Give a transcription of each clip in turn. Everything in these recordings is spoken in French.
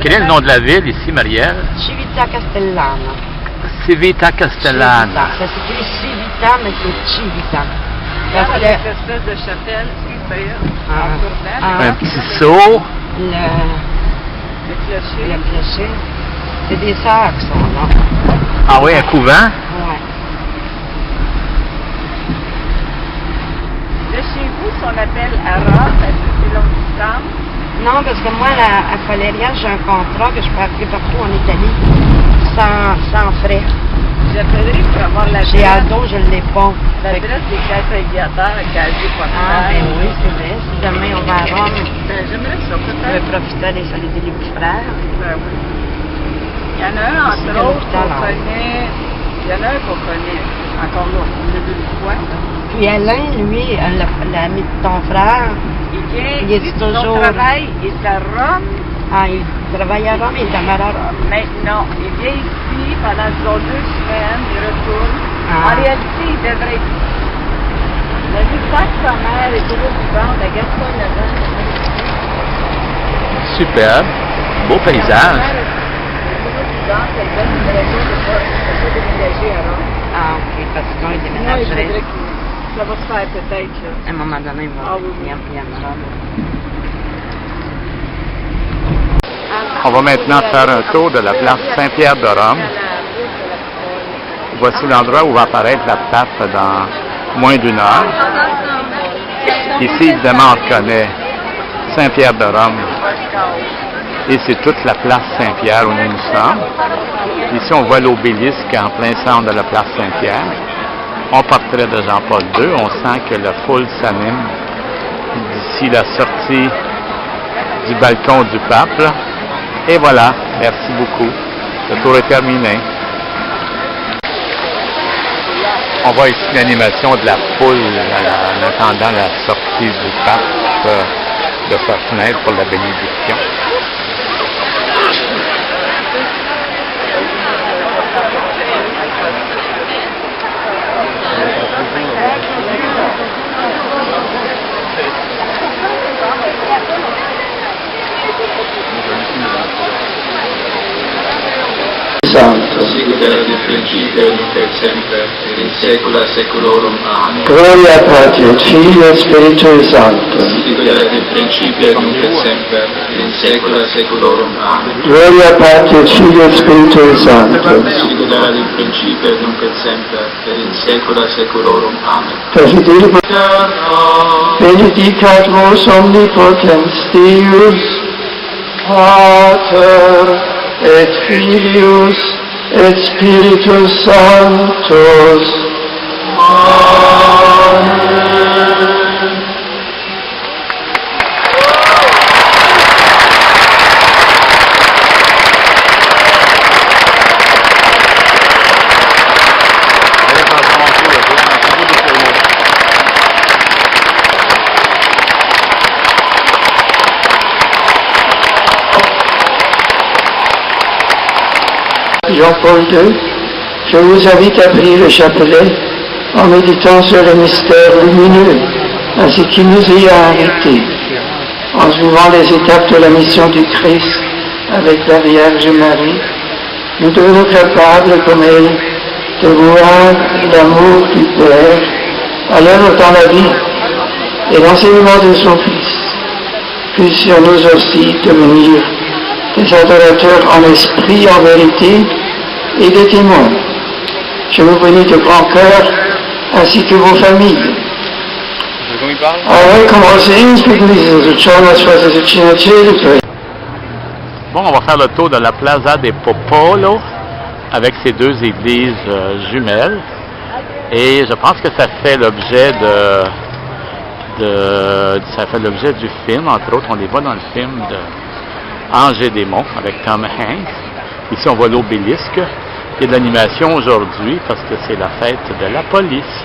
Quel est le nom de la ville ici, Marielle? Civita Castellana. Civita Castellana. Ça s'écrit Civita, mais c'est Civita. Parce que cette espèce de chapelle super en Un petit saut. le clocher. Le clocher. C'est des sœurs qui sont là. Ah oui, un couvent? Ouais. De chez vous, si on appelle à Rome, est-ce que c'est longue distance? Non, parce que moi, à Faleria, j'ai un contrat que je peux appeler partout en Italie sans frais. J'appellerai pour avoir Chez l'adresse. Aldo, je ne l'ai pas. L'adresse des caisses aviateurs à Casier Ah, ben oui, c'est vrai. Si demain on va à Rome, J'aimerais ça, je vais peut-être. profiter des Solidaires des petits frères. Ben oui. Il y en a un, Ici, entre de autres, l'hôpital, qu'on hein. connaît. Il y en a un qu'on connaît. Encore là, on l'a vu une fois. Puis Alain, lui, l'ami de ton frère, Il Il est ici, toujours- son travail est à Rome. il travaille à Rome, il est à Marara. Mais non, il vient ici pendant disons 2 semaines, il retourne. Ah. En réalité, il devrait être ici. Il a vu pas que sa mère est toujours vivante, elle garde pas là-bas. Superbe. Beau Sa paysage. mère est toujours vivante, elle donne une raison de pas déménager à Rome. Ah, ok, parce que sinon il Non, il déménagerait. faudrait que ça va se faire peut-être, là. À un moment donné, il va Ah oui, oui. venir à Rome. On va maintenant faire un tour de la place Saint-Pierre de Rome. Voici l'endroit où va apparaître la pape dans moins d'une heure. Ici, évidemment, on reconnaît Saint-Pierre de Rome. Et c'est toute la place Saint-Pierre où nous sommes. Ici, on voit l'obélisque en plein centre de la place Saint-Pierre. On portrait de Jean-Paul II. On sent que la foule s'anime d'ici la sortie du balcon du pape. Là. Et voilà, merci beaucoup. Le tour est terminé. On voit ici l'animation de la foule en attendant la sortie du pape de sa fenêtre pour la bénédiction. Sicut erat in principio et nunc et semper et in saecula saeculorum. Amen. Gloria Patri et Filii et Spiritui Sancto. Sicut erat in principio et nunc et semper et in saecula saeculorum. Amen. Gloria Patri et Filii et Spiritui Sancto. Sicut erat in principio et nunc et semper et in saecula saeculorum. Amen. Profitili benedicat vos omnipotens Deus, Pater et Filius et Spiritus Sanctus. Amen. Jean-Paul II, je vous invite à prier le chapelet en méditant sur le mystère lumineux, ainsi qu'il nous y a invités, en suivant les étapes de la mission du Christ avec la Vierge Marie. Nous devenons capables, comme elle, de voir l'amour du Père à l'œuvre dans la vie et l'enseignement de son Fils. Puissions-nous aussi devenir des adorateurs en esprit, en vérité, et des témoins. Je vous bénis de grand cœur, ainsi que vos familles. Bon, on va faire le tour de la Plaza de Popolo avec ces deux églises jumelles. Et je pense que ça fait l'objet ça fait l'objet du film, entre autres, on les voit dans le film de Ange et Démons avec Tom Hanks. Ici, on voit l'obélisque. Il y a de l'animation aujourd'hui parce que c'est la fête de la police.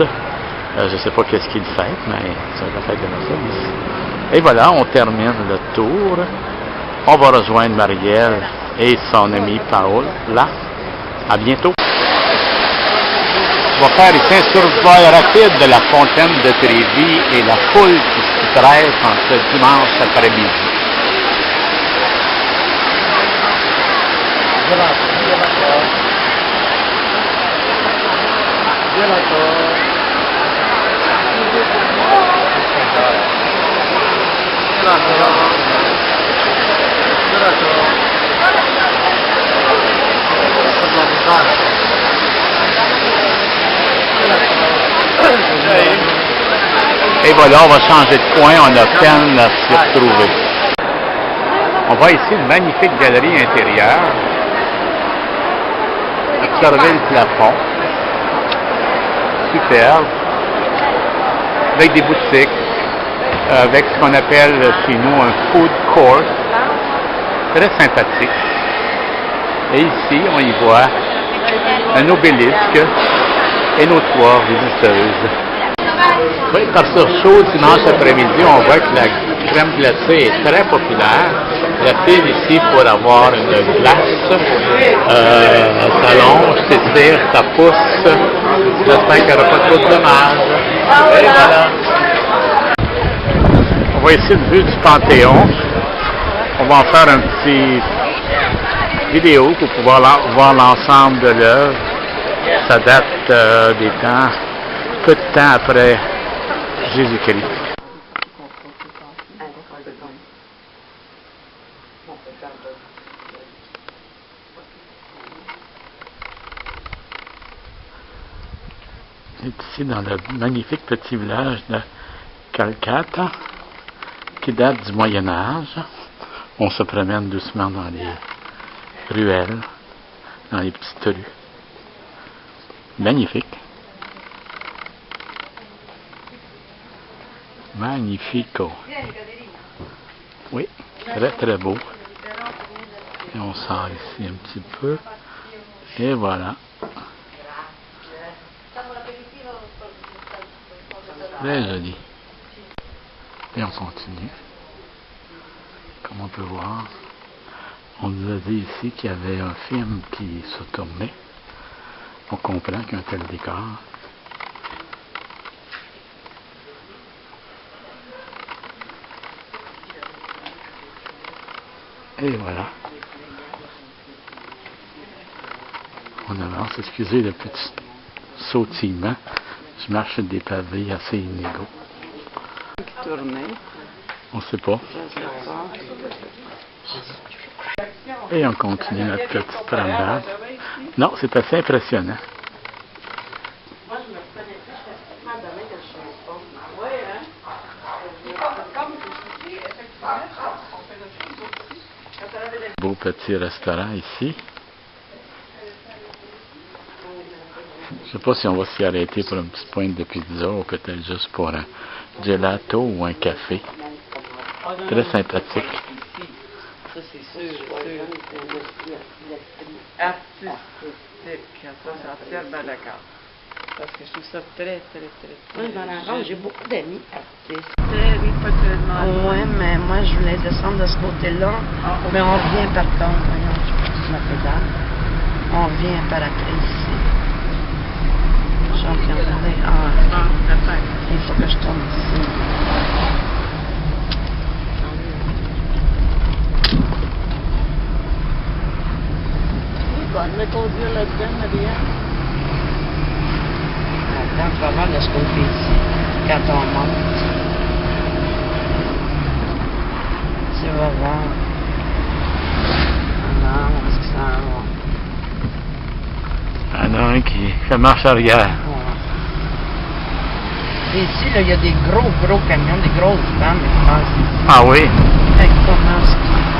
Je ne sais pas qu'est-ce qu'ils fêtent, mais c'est la fête de la police. Et voilà, on termine le tour. On va rejoindre Marielle et son ami Paul là. À bientôt. On va faire ici un survol rapide de la fontaine de Trévi et la foule qui se presse en ce dimanche après-midi. Et voilà, on va changer de coin, on a peine à s'y retrouver. On voit ici une magnifique galerie intérieure. Observez le plafond. Superbe. Avec des boutiques, avec ce qu'on appelle chez nous un food court. Très sympathique. Et ici, on y voit un obélisque et nos trois visiteuses. Oui, par sur chaud, dimanche après-midi, on voit que la crème glacée est très populaire. La file ici pour avoir une glace, ça longe, s'étire, ça pousse. J'espère qu'il n'y aura pas trop de dommages. Et voilà. On voit ici une vue du Panthéon. On va en faire un petit vidéo pour pouvoir voir l'ensemble de l'œuvre. Ça date des temps, peu de temps après Jésus-Christ. C'est ici dans le magnifique petit village de Calcata qui date du Moyen Âge. On se promène doucement dans les ruelles, dans les petites rues. Magnifique. Magnifico. Oui, très très beau. Et on sort ici un petit peu. Et voilà. Très joli. Et on continue. Comme on peut voir, on nous a dit ici qu'il y avait un film qui se tournait. On comprend qu'un tel décor. Et voilà. On avance, excusez le petit sautillement. Je marche sur des pavés assez inégaux. On ne sait pas. Et on continue notre petite promenade. Non, c'est assez impressionnant. Beau petit restaurant ici. Je ne sais pas si on va s'y arrêter pour une petite pointe de pizza ou peut-être juste pour un gelato ou un café. Très sympathique. Ça, c'est sûr. Artistique. Ça, c'est entièrement d'accord. Parce que je trouve ça très. Oui, dans la range, j'ai beaucoup d'amis artistes. Pas tellement. Oui, mais moi, je voulais descendre de ce côté-là. Mais on revient par contre. Voyons, je passe ma pédale. On revient par après ici. Je suis en train de regarder. Il faut que je tourne ici. Mais conduire là-dedans, Maria. Attends, tu vas voir de ce côté ici, quand on monte. Tu vas voir. Alors, où est-ce que ça va? Il y en a un qui fait marche arrière. Et ici, là, il y a des gros camions, des grosses vannes qui passent ici. Ah oui?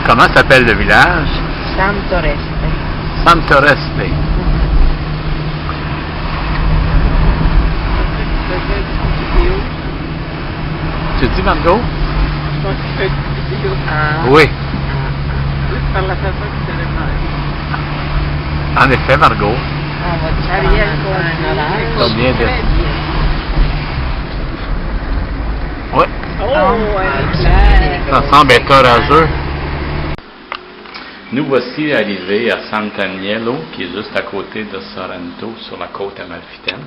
Comment s'appelle le village? Santoreste. Santoreste. Tu dis Margot? Je pense qu'il fait une vidéo. Oui. Juste par la façon que tu l'as En effet, Margot. On va dire Ariel un horaire. Combien de... Oui. Ça semble être orageux. Nous voici arrivés à Sant'Agnello, qui est juste à côté de Sorrento, sur la côte amalfitaine.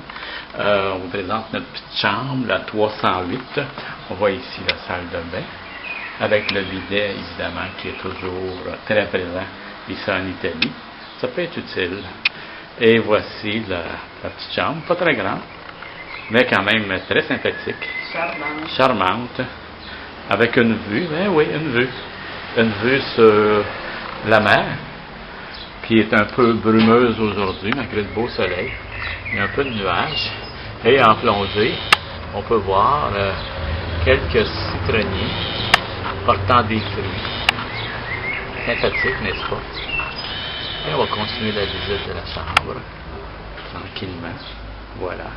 On vous présente notre petite chambre, la 308. On voit ici la salle de bain, avec le bidet, évidemment, qui est toujours très présent ici en Italie. ça peut être utile. Et voici la petite chambre, pas très grande, mais quand même très sympathique, charmante, avec une vue, ben oui, une vue sur la mer, qui est un peu brumeuse aujourd'hui, malgré le beau soleil. Il y a un peu de nuages, et en plongée, on peut voir quelques citronniers portant des fruits. Sympathique, n'est-ce pas? Et on va continuer la visite de la chambre, tranquillement. Voilà.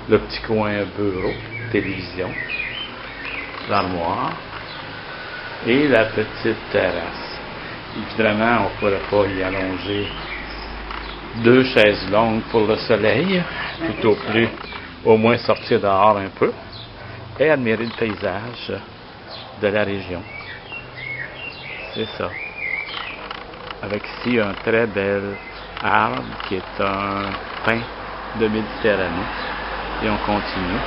Le petit coin bureau, télévision, l'armoire et la petite terrasse. Évidemment, on ne pourrait pas y allonger 2 chaises longues pour le soleil, tout au plus au moins sortir dehors un peu et admirer le paysage de la région. C'est ça. Avec ici un très bel arbre qui est un pin de Méditerranée. Et on continue.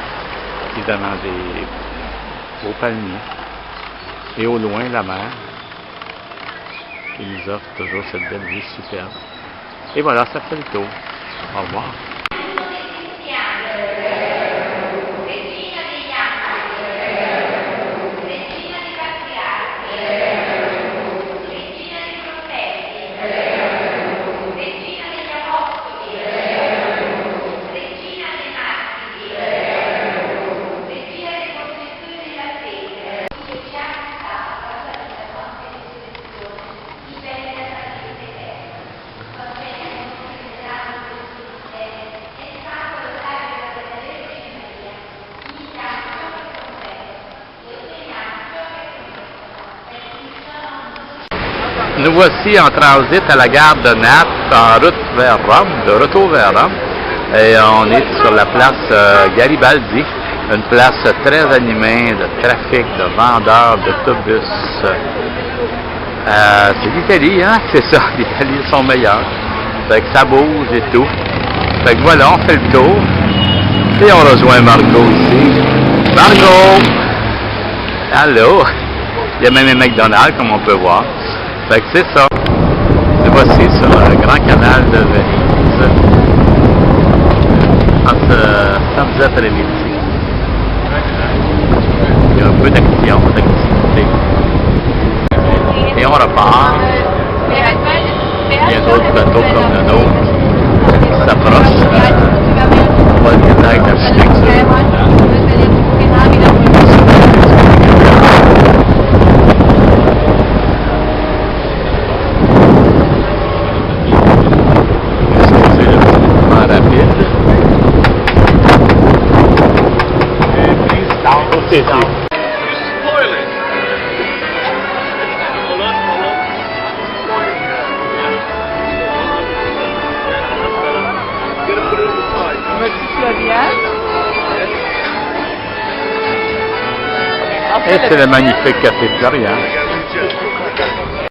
Évidemment des beaux palmiers. Et au loin la mer qui nous offre toujours cette belle vue superbe. Et voilà, ça fait le tour. Au revoir. Nous voici en transit à la gare de Naples, en route vers Rome, de retour vers Rome. Et on est sur la place Garibaldi, une place très animée de trafic, de vendeurs, d'autobus. C'est l'Italie, hein? C'est ça, l'Italie sont meilleurs. Fait que ça bouge et tout. Fait que voilà, on fait le tour. Et on rejoint Margot ici. Margot! Allô? Il y a même un McDonald's, comme on peut voir. Fait que c'est ça. Nous voici sur le grand canal de Venise. En ce samedi après-midi. Il y a un peu d'action, d'activité. Et on repart. Il y a d'autres bateaux comme le nôtre qui s'approchent. On va le avec l'architecture. C'est ça. Et c'est le magnifique café Florian.